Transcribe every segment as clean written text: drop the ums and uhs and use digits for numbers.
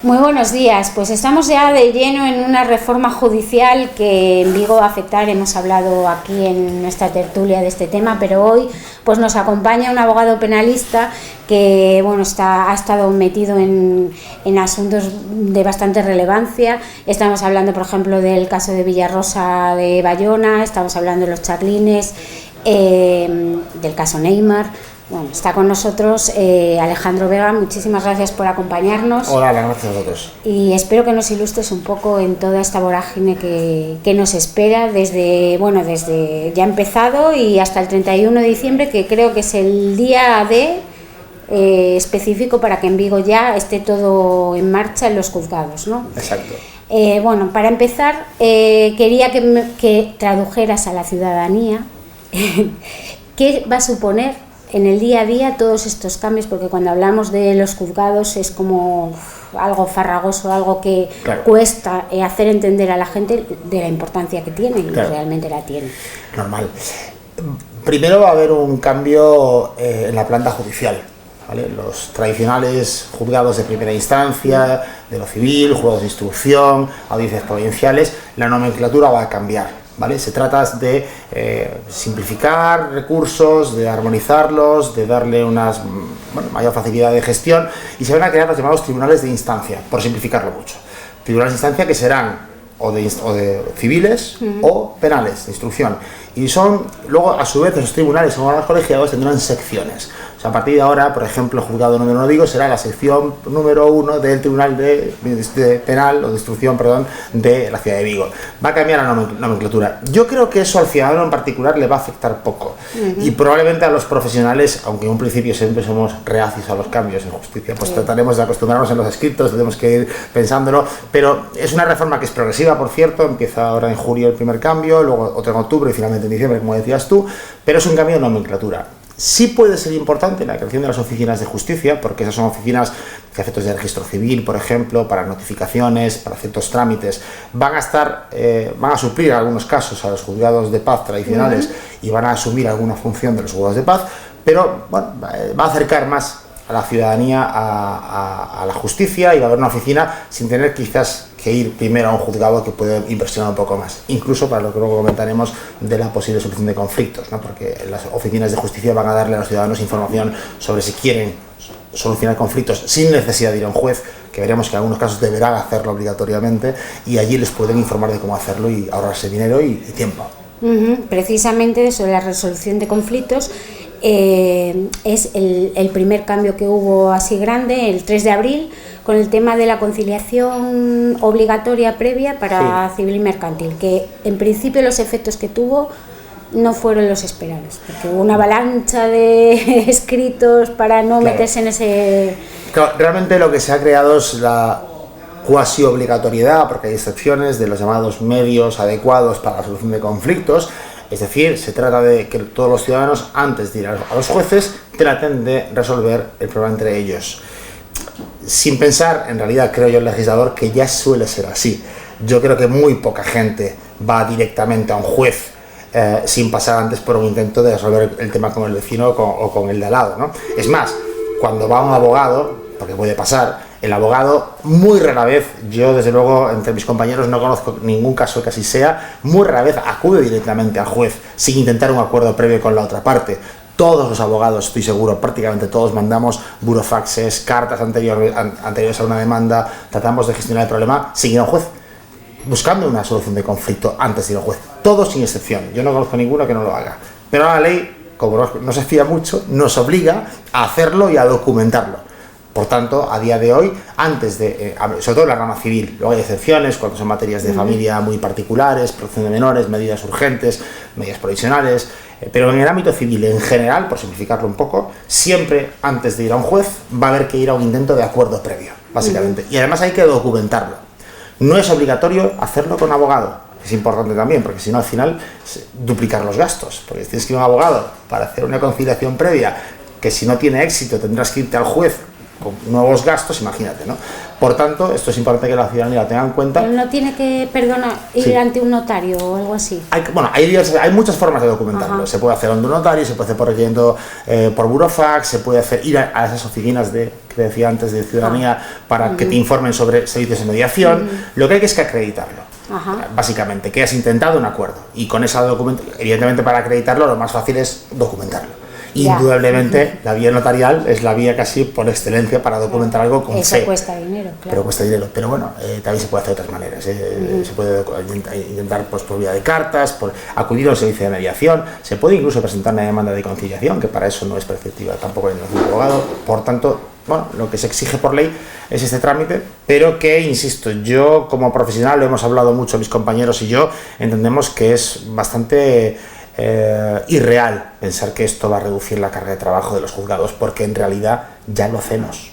Muy buenos días. Pues estamos ya de lleno en una reforma judicial que en Vigo va a afectar. Hemos hablado aquí en nuestra tertulia de este tema, pero hoy pues nos acompaña un abogado penalista que ha estado metido en asuntos de bastante relevancia. Estamos hablando, por ejemplo, del caso de Villarrosa de Bayona, estamos hablando de los Charlines, del caso Neymar. Bueno, está con nosotros Alejandro Vega. Muchísimas gracias por acompañarnos. Hola, gracias a vosotros. Y espero que nos ilustres un poco en toda esta vorágine que nos espera desde ya empezado y hasta el 31 de diciembre, que creo que es el día específico para que en Vigo ya esté todo en marcha en los juzgados, ¿no? Exacto. Para empezar, quería que tradujeras a la ciudadanía qué va a suponer en el día a día todos estos cambios, porque cuando hablamos de los juzgados es como algo farragoso, algo que cuesta hacer entender a la gente de la importancia que tiene y realmente la tiene. Normal. Primero va a haber un cambio en la planta judicial, ¿vale? Los tradicionales juzgados de primera instancia, de lo civil, juzgados de instrucción, audiencias provinciales, la nomenclatura va a cambiar. ¿Vale? Se trata de simplificar recursos, de armonizarlos, de darle mayor facilidad de gestión, y se van a crear los llamados tribunales de instancia, por simplificarlo mucho. Tribunales de instancia que serán o de civiles o penales de instrucción, y luego a su vez esos tribunales o colegiados tendrán secciones. O sea, a partir de ahora, por ejemplo, el juzgado número 1 de Vigo será la sección número 1 del Tribunal de Penal o de Instrucción, de la ciudad de Vigo. Va a cambiar la nomenclatura. Yo creo que eso al ciudadano en particular le va a afectar poco. Y probablemente a los profesionales, aunque en un principio siempre somos reacios a los cambios en justicia, pues trataremos de acostumbrarnos en los escritos, tenemos que ir pensándolo, pero es una reforma que es progresiva, por cierto. Empieza ahora en julio el primer cambio, luego otro en octubre y finalmente en diciembre, como decías tú, pero es un cambio de nomenclatura. Sí puede ser importante la creación de las oficinas de justicia, porque esas son oficinas que a efectos de registro civil, por ejemplo, para notificaciones, para ciertos trámites, van a suplir en algunos casos a los juzgados de paz tradicionales y van a asumir alguna función de los juzgados de paz, pero va a acercar más a la ciudadanía a la justicia, y va a haber una oficina sin tener quizás que ir primero a un juzgado que puede inversionar un poco más, incluso para lo que luego comentaremos de la posible solución de conflictos, ¿no? Porque las oficinas de justicia van a darle a los ciudadanos información sobre si quieren solucionar conflictos sin necesidad de ir a un juez, que veremos que en algunos casos deberán hacerlo obligatoriamente, y allí les pueden informar de cómo hacerlo y ahorrarse dinero y tiempo. Precisamente sobre la resolución de conflictos, es el primer cambio que hubo así grande, el 3 de abril, con el tema de la conciliación obligatoria previa para civil y mercantil, que en principio los efectos que tuvo no fueron los esperados, porque hubo una avalancha de escritos para no meterse en ese... Claro, realmente lo que se ha creado es la cuasi obligatoriedad, porque hay excepciones, de los llamados medios adecuados para la solución de conflictos. Es decir, se trata de que todos los ciudadanos, antes de ir a los jueces, traten de resolver el problema entre ellos. Sin pensar, en realidad, creo yo, el legislador, que ya suele ser así. Yo creo que muy poca gente va directamente a un juez sin pasar antes por un intento de resolver el tema con el vecino o con el de al lado, ¿no? Es más, cuando va un abogado, porque puede pasar, el abogado, muy rara vez, yo desde luego entre mis compañeros no conozco ningún caso que así sea, muy rara vez acude directamente al juez sin intentar un acuerdo previo con la otra parte. Todos los abogados, estoy seguro, prácticamente todos, mandamos burofaxes, cartas anteriores a una demanda, tratamos de gestionar el problema sin ir a un juez, buscando una solución de conflicto antes de ir al juez. Todos sin excepción. Yo no conozco ninguno que no lo haga. Pero la ley, como no se fía mucho, nos obliga a hacerlo y a documentarlo. Por tanto, a día de hoy, antes de, sobre todo en la rama civil, luego hay excepciones cuando son materias de familia muy particulares, protección de menores, medidas urgentes, medidas provisionales, pero en el ámbito civil en general, por simplificarlo un poco, siempre antes de ir a un juez va a haber que ir a un intento de acuerdo previo, básicamente. Y además hay que documentarlo. No es obligatorio hacerlo con abogado. Es importante también, porque si no, al final, duplicar los gastos. Porque tienes que ir a un abogado para hacer una conciliación previa, que si no tiene éxito tendrás que irte al juez con nuevos gastos, imagínate, ¿no? Por tanto, esto es importante que la ciudadanía lo tenga en cuenta. Pero no tiene que, ir ante un notario o algo así. Hay muchas formas de documentarlo. Se puede hacer ante un notario, se puede hacer por burofax, se puede hacer ir a esas oficinas que decía antes de ciudadanía para que te informen sobre servicios de mediación. Lo que hay que es que acreditarlo. Básicamente, que has intentado un acuerdo. Y con esa documentación, evidentemente para acreditarlo lo más fácil es documentarlo. Indudablemente, la vía notarial es la vía casi por excelencia para documentar algo con Eso fe. cuesta dinero, claro. Pero cuesta dinero. Pero bueno, también se puede hacer de otras maneras. Se puede intentar por vía de cartas, por acudir a un servicio de mediación. Se puede incluso presentar una demanda de conciliación, que para eso no es preceptiva tampoco en el abogado. Por tanto, bueno, lo que se exige por ley es este trámite, pero que, insisto, yo como profesional, lo hemos hablado mucho mis compañeros y yo, entendemos que es bastante irreal pensar que esto va a reducir la carga de trabajo de los juzgados, porque en realidad ya lo hacemos.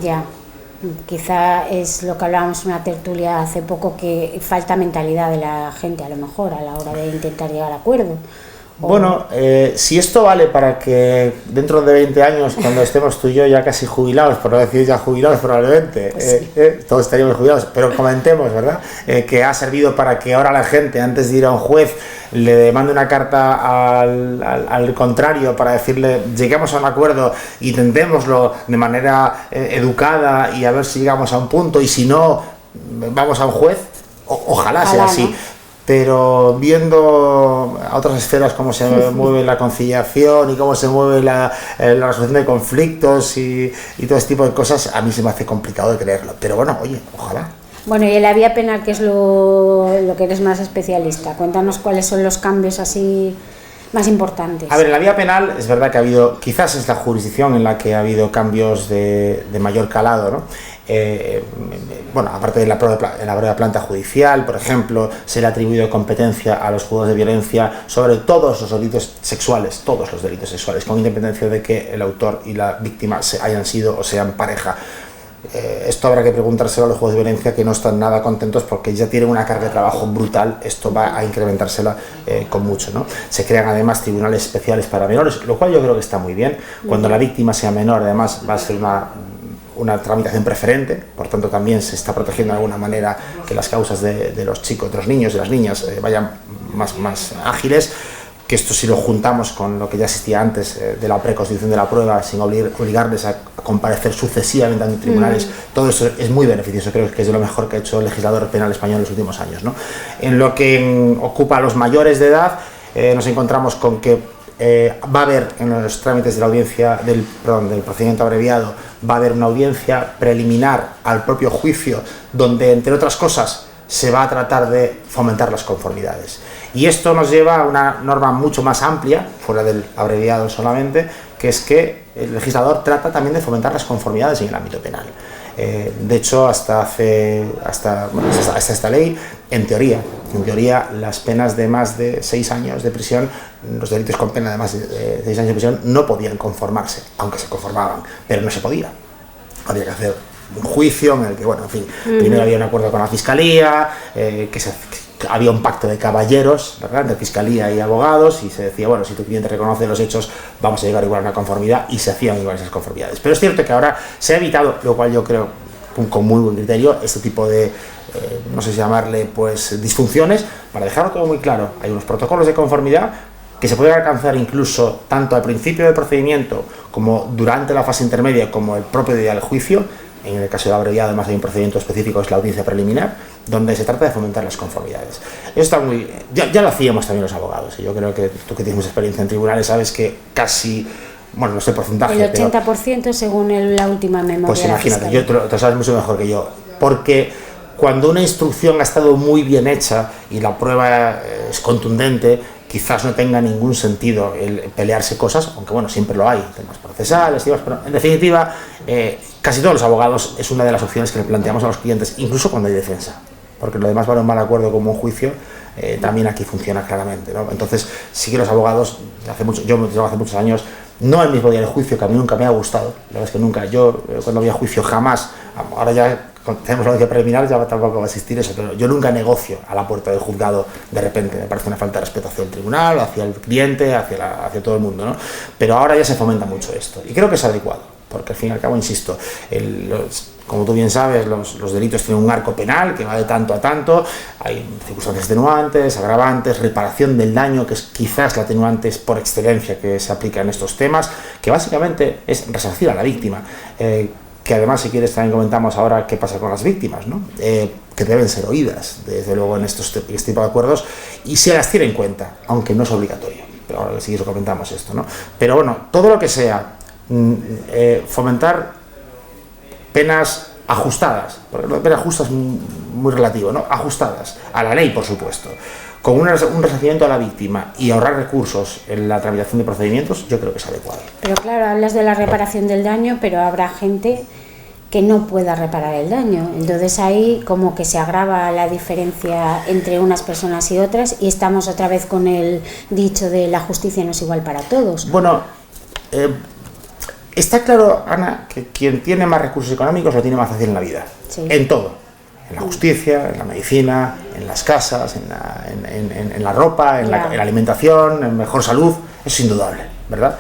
Ya, quizá es lo que hablábamos en una tertulia hace poco, que falta mentalidad de la gente a lo mejor a la hora de intentar llegar a acuerdo. Bueno, si esto vale para que dentro de 20 años, cuando estemos tú y yo ya casi jubilados, por no decir ya jubilados probablemente, pues sí. Todos estaríamos jubilados, pero comentemos, ¿verdad? Que ha servido para que ahora la gente, antes de ir a un juez, le mande una carta al contrario para decirle, lleguemos a un acuerdo, intentémoslo de manera educada y a ver si llegamos a un punto, y si no, vamos a un juez. Ojalá sea así. ¿No? Pero viendo a otras esferas cómo se mueve la conciliación y cómo se mueve la resolución de conflictos y todo este tipo de cosas, a mí se me hace complicado de creerlo. Pero bueno, oye, ojalá. Bueno, y en la vía penal, que es lo que eres más especialista, cuéntanos cuáles son los cambios así más importantes. A ver, en la vía penal es verdad que ha habido, quizás es la jurisdicción en la que ha habido cambios de mayor calado, ¿no? Bueno, aparte de la propia planta judicial, por ejemplo, se le ha atribuido competencia a los juzgados de violencia sobre todos los delitos sexuales, con independencia de que el autor y la víctima hayan sido o sean pareja. Esto habrá que preguntárselo a los jueces de violencia, que no están nada contentos porque ya tienen una carga de trabajo brutal. Esto va a incrementársela con mucho, ¿no? Se crean además tribunales especiales para menores, lo cual yo creo que está muy bien. Cuando la víctima sea menor, además va a ser una tramitación preferente, por tanto también se está protegiendo de alguna manera que las causas de los chicos, de los niños, de las niñas vayan más ágiles. Que esto, si lo juntamos con lo que ya existía antes de la preconstitución de la prueba, sin obligarles a comparecer sucesivamente ante tribunales, todo eso es muy beneficioso. Creo que es de lo mejor que ha hecho el legislador penal español en los últimos años, ¿no? En lo que ocupa a los mayores de edad, nos encontramos con que va a haber en los trámites de la audiencia del procedimiento abreviado, va a haber una audiencia preliminar al propio juicio, donde, entre otras cosas, se va a tratar de fomentar las conformidades. Y esto nos lleva a una norma mucho más amplia, fuera del abreviado solamente, que es que el legislador trata también de fomentar las conformidades en el ámbito penal. De hecho, hasta esta ley, en teoría, las penas de más de 6 años de prisión, los delitos con pena de más de 6 años de prisión, no podían conformarse, aunque se conformaban, pero no se podía. Había que hacer un juicio en el que, bueno, en fin, primero había un acuerdo con la Fiscalía, había un pacto de caballeros, ¿verdad?, entre Fiscalía y abogados, y se decía, bueno, si tu cliente reconoce los hechos, vamos a llegar igual a una conformidad, y se hacían igual esas conformidades. Pero es cierto que ahora se ha evitado, lo cual yo creo, con muy buen criterio, este tipo de, no sé si llamarle, pues, disfunciones, para dejarlo todo muy claro. Hay unos protocolos de conformidad que se pueden alcanzar incluso tanto al principio del procedimiento como durante la fase intermedia, como el propio día del juicio. En el caso del abreviado, además, hay un procedimiento específico, es la audiencia preliminar, donde se trata de fomentar las conformidades. Eso está muy... Ya lo hacíamos también los abogados, y yo creo que tú, que tienes mucha experiencia en tribunales, sabes que casi... Bueno, no sé el porcentaje, el 80% pero, según la última memoria. Pues imagínate, yo te lo sabes mucho mejor que yo, porque cuando una instrucción ha estado muy bien hecha y la prueba es contundente, quizás no tenga ningún sentido el pelearse cosas, aunque bueno, siempre lo hay, temas procesales, pero en definitiva, casi todos los abogados es una de las opciones que le planteamos a los clientes, incluso cuando hay defensa, porque lo demás va a un mal acuerdo como un juicio, también aquí funciona claramente, ¿no? Entonces, sí que los abogados, yo hace muchos años, no el mismo día del juicio, que a mí nunca me ha gustado, la verdad es que nunca, yo cuando había juicio jamás, ahora ya tenemos la audiencia preliminar, ya tampoco va a existir eso, pero yo nunca negocio a la puerta del juzgado de repente. Me parece una falta de respeto hacia el tribunal, hacia el cliente, hacia todo el mundo, ¿no? Pero ahora ya se fomenta mucho esto, y creo que es adecuado, porque al fin y al cabo, insisto, como tú bien sabes, los delitos tienen un arco penal que va de tanto a tanto, hay circunstancias atenuantes, agravantes, reparación del daño, que es quizás la atenuante por excelencia que se aplica en estos temas, que básicamente es resarcir a la víctima, que además, si quieres, también comentamos ahora qué pasa con las víctimas, ¿no? Que deben ser oídas, desde luego, en este tipo de acuerdos, y se las tiene en cuenta, aunque no es obligatorio, pero ahora sí eso comentamos esto, ¿no? Pero bueno, todo lo que sea fomentar penas ajustadas, porque lo de pena justa es muy relativo, ¿no? Ajustadas a la ley, por supuesto, con un resarcimiento a la víctima y ahorrar recursos en la tramitación de procedimientos, yo creo que es adecuado. Pero claro, hablas de la reparación del daño, pero habrá gente que no pueda reparar el daño. Entonces ahí como que se agrava la diferencia entre unas personas y otras, y estamos otra vez con el dicho de la justicia no es igual para todos. Bueno, está claro, Ana, que quien tiene más recursos económicos lo tiene más fácil en la vida, sí. En todo. En la justicia, en la medicina, en las casas, en la ropa, en la alimentación, en mejor salud, es indudable, ¿verdad?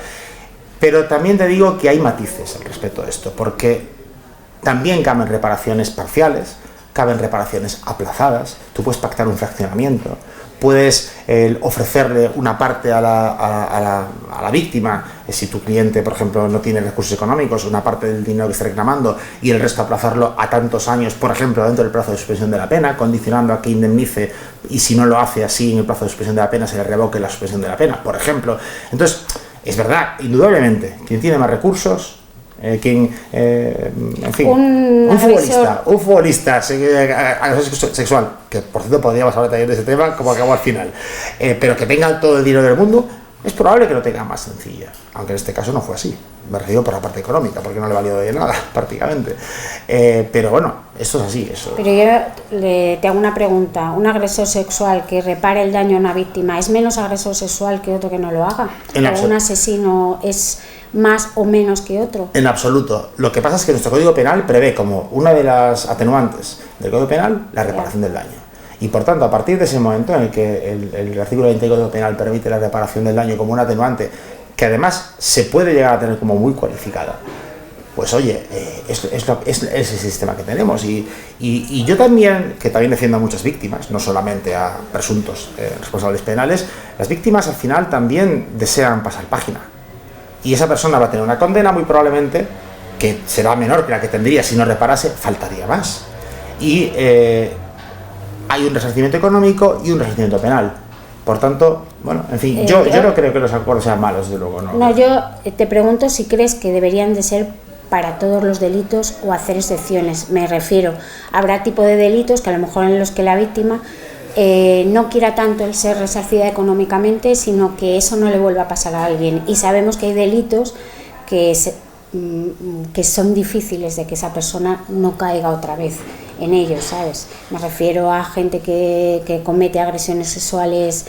Pero también te digo que hay matices al respecto de esto, porque también caben reparaciones parciales, caben reparaciones aplazadas, tú puedes pactar un fraccionamiento, puedes ofrecerle una parte a la víctima, si tu cliente, por ejemplo, no tiene recursos económicos, una parte del dinero que está reclamando, y el resto aplazarlo a tantos años, por ejemplo, dentro del plazo de suspensión de la pena, condicionando a que indemnice, y si no lo hace así en el plazo de suspensión de la pena, se le revoque la suspensión de la pena, por ejemplo. Entonces, es verdad, indudablemente, quien tiene más recursos, en fin, un futbolista agresión sexual, que por cierto podríamos hablar también de ese tema, como acabó al final, pero que tenga todo el dinero del mundo, es probable que lo tenga más sencilla, aunque en este caso no fue así, me refiero por la parte económica, porque no le valió de nada, prácticamente, pero bueno, esto es así. Eso. Pero yo te hago una pregunta, ¿un agresor sexual que repare el daño a una víctima es menos agresor sexual que otro que no lo haga? ¿O un asesino es más o menos que otro? En absoluto. Lo que pasa es que nuestro Código Penal prevé como una de las atenuantes del Código Penal la reparación del daño. Y por tanto, a partir de ese momento en el que el artículo 20 del Código Penal permite la reparación del daño como una atenuante, que además se puede llegar a tener como muy cualificada, pues oye, es el sistema que tenemos. Y yo también, que también defiendo a muchas víctimas, no solamente a presuntos responsables penales, las víctimas al final también desean pasar página. Y esa persona va a tener una condena muy probablemente que será menor que la que tendría si no reparase, faltaría más. Y hay un resarcimiento económico y un resarcimiento penal. Por tanto, bueno, en fin, yo no creo que los acuerdos sean malos, de luego. No, yo te pregunto si crees que deberían de ser para todos los delitos o hacer excepciones. Me refiero, habrá tipo de delitos que a lo mejor en los que la víctima no quiera tanto el ser resarcida económicamente, sino que eso no le vuelva a pasar a alguien. Y sabemos que hay delitos que son difíciles de que esa persona no caiga otra vez en ellos, ¿sabes? Me refiero a gente que comete agresiones sexuales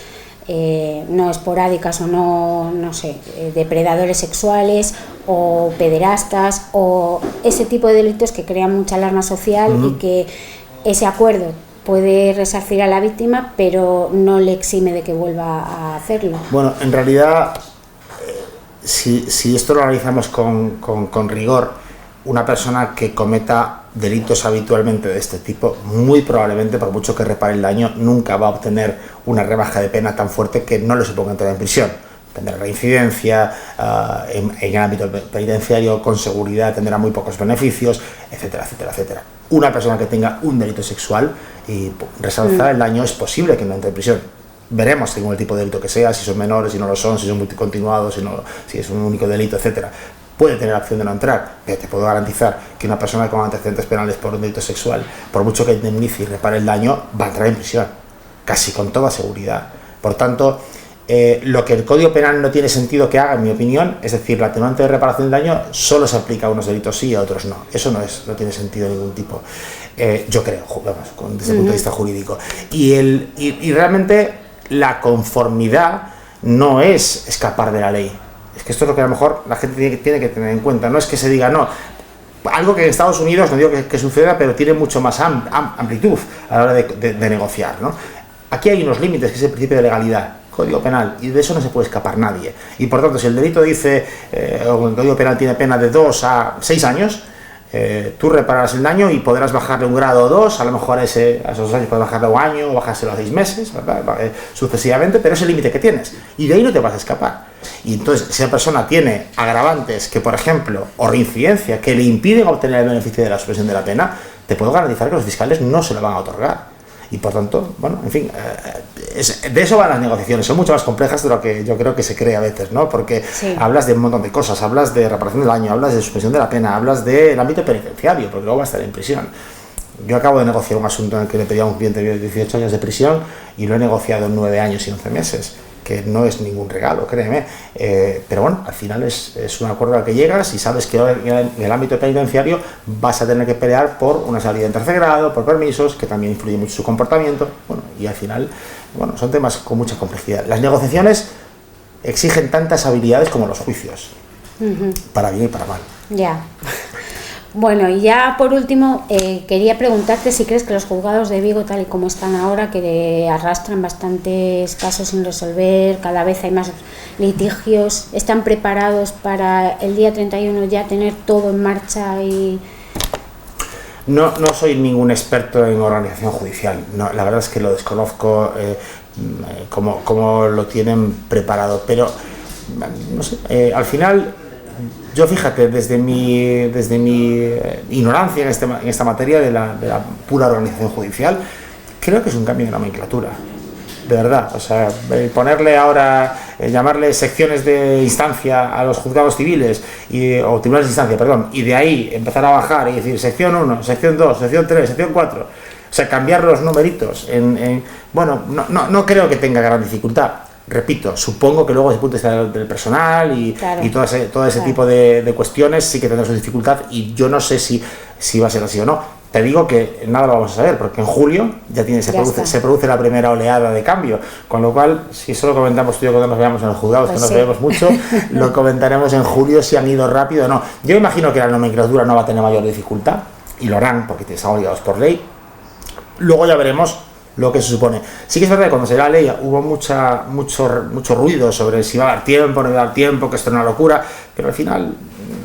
no esporádicas o no sé, depredadores sexuales o pederastas o ese tipo de delitos que crean mucha alarma social y que ese acuerdo puede resarcir a la víctima, pero no le exime de que vuelva a hacerlo. Bueno, en realidad, si esto lo analizamos con rigor, una persona que cometa delitos habitualmente de este tipo, muy probablemente, por mucho que repare el daño, nunca va a obtener una rebaja de pena tan fuerte que no le suponga entrar en prisión. Tendrá reincidencia, en el ámbito penitenciario, con seguridad, tendrá muy pocos beneficios, etcétera, etcétera, etcétera. Una persona que tenga un delito sexual y resalzar el daño, es posible que no entre en prisión. Veremos según el tipo de delito que sea, si son menores, si no lo son, si son multicontinuados, si es un único delito, etcétera. Puede tener la opción de no entrar, pero te puedo garantizar que una persona con antecedentes penales por un delito sexual, por mucho que indemnice y repare el daño, va a entrar en prisión, casi con toda seguridad. Por tanto, lo que el Código Penal no tiene sentido que haga, en mi opinión, es decir, la atenuante de reparación del daño solo se aplica a unos delitos sí y a otros no. Eso no tiene sentido de ningún tipo, yo creo, vamos, desde el punto de vista jurídico. Y realmente la conformidad no es escapar de la ley. Es que esto es lo que a lo mejor la gente tiene que tener en cuenta. No es que se diga, no, algo que en Estados Unidos, no digo que suceda, pero tiene mucho más amplitud a la hora de negociar, ¿no? Aquí hay unos límites, que es el principio de legalidad. Código Penal, y de eso no se puede escapar nadie. Y por tanto, si el delito dice, o el Código Penal tiene pena de 2 a 6 años, tú repararás el daño y podrás bajarle un grado o 2, a lo mejor a esos 2 años puedes bajarle un año o bajárselo a 6 meses, ¿verdad? Sucesivamente, pero es el límite que tienes, y de ahí no te vas a escapar. Y entonces, si la persona tiene agravantes que, por ejemplo, o reincidencia, que le impiden obtener el beneficio de la suspensión de la pena, te puedo garantizar que los fiscales no se lo van a otorgar. Y por tanto, bueno, en fin, de eso van las negociaciones, son mucho más complejas de lo que yo creo que se cree a veces, ¿no? Porque hablas de un montón de cosas, hablas de reparación del daño, hablas de suspensión de la pena, hablas del ámbito penitenciario, porque luego va a estar en prisión. Yo acabo de negociar un asunto en el que le pedía a un cliente 18 años de prisión y lo he negociado en 9 años y 11 meses, que no es ningún regalo, créeme, pero bueno, al final es un acuerdo al que llegas y sabes que en el ámbito penitenciario vas a tener que pelear por una salida en tercer grado, por permisos, que también influye mucho su comportamiento, bueno, y al final, bueno, son temas con mucha complejidad. Las negociaciones exigen tantas habilidades como los juicios, para bien y para mal. Ya. Bueno, y ya por último, quería preguntarte si crees que los juzgados de Vigo, tal y como están ahora, que arrastran bastantes casos sin resolver, cada vez hay más litigios, ¿están preparados para el día 31 ya tener todo en marcha? Y no soy ningún experto en organización judicial, no, la verdad es que lo desconozco cómo lo tienen preparado, pero no sé, al final... Yo, fíjate, desde mi ignorancia en esta materia de la pura organización judicial, creo que es un cambio de nomenclatura, de verdad. O sea, ponerle ahora, llamarle secciones de instancia a los juzgados civiles, o tribunales de instancia, perdón, y de ahí empezar a bajar y decir sección 1, sección 2, sección 3, sección 4, o sea, cambiar los numeritos, bueno, no creo que tenga gran dificultad. Repito, supongo que luego desde el punto de vista del personal y todo ese tipo de cuestiones sí que tendrá su dificultad, y yo no sé si va a ser así o no. Te digo que nada lo vamos a saber, porque en julio se produce la primera oleada de cambio, con lo cual, si eso lo comentamos tú y yo cuando nos veamos en los juzgados, pues que nos vemos mucho, lo comentaremos en julio si han ido rápido o no. Yo imagino que la nomenclatura no va a tener mayor dificultad, y lo harán porque están obligados por ley. Luego ya veremos lo que se supone. Sí que es verdad que cuando se la ley hubo mucho ruido sobre si va a dar tiempo, no va a dar tiempo, que esto es una locura, pero al final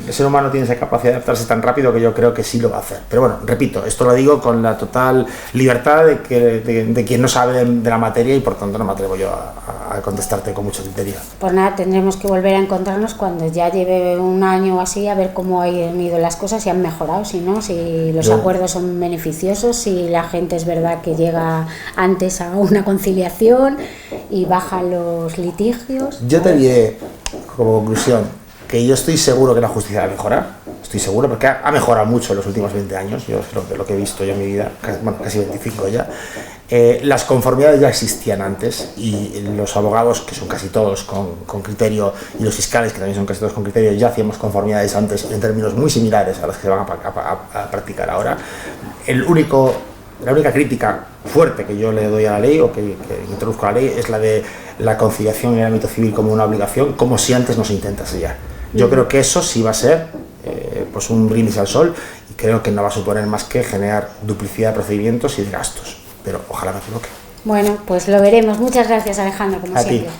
el ser humano tiene esa capacidad de adaptarse tan rápido que yo creo que sí lo va a hacer. Pero bueno, repito, esto lo digo con la total libertad de quien no sabe de la materia, y por tanto no me atrevo yo a contestarte con mucha tontería. Pues nada, tendremos que volver a encontrarnos cuando ya lleve un año o así, a ver cómo han ido las cosas, si han mejorado, si no, si los acuerdos son beneficiosos, si la gente es verdad que llega antes a una conciliación y baja los litigios. Yo te diré como conclusión que yo estoy seguro que la justicia va a mejorar, estoy seguro, porque ha mejorado mucho en los últimos 20 años, yo creo que lo que he visto yo en mi vida, casi 25 ya. Las conformidades ya existían antes, y los abogados, que son casi todos con criterio, y los fiscales, que también son casi todos con criterio, ya hacíamos conformidades antes en términos muy similares a los que se van a practicar ahora. La única crítica fuerte que yo le doy a la ley, o que introduzco a la ley, es la de la conciliación en el ámbito civil como una obligación, como si antes no se intentase ya. Yo creo que eso sí va a ser pues un brindis al sol, y creo que no va a suponer más que generar duplicidad de procedimientos y de gastos, pero ojalá me equivoque. Bueno, pues lo veremos. Muchas gracias, Alejandro, como siempre. A ti.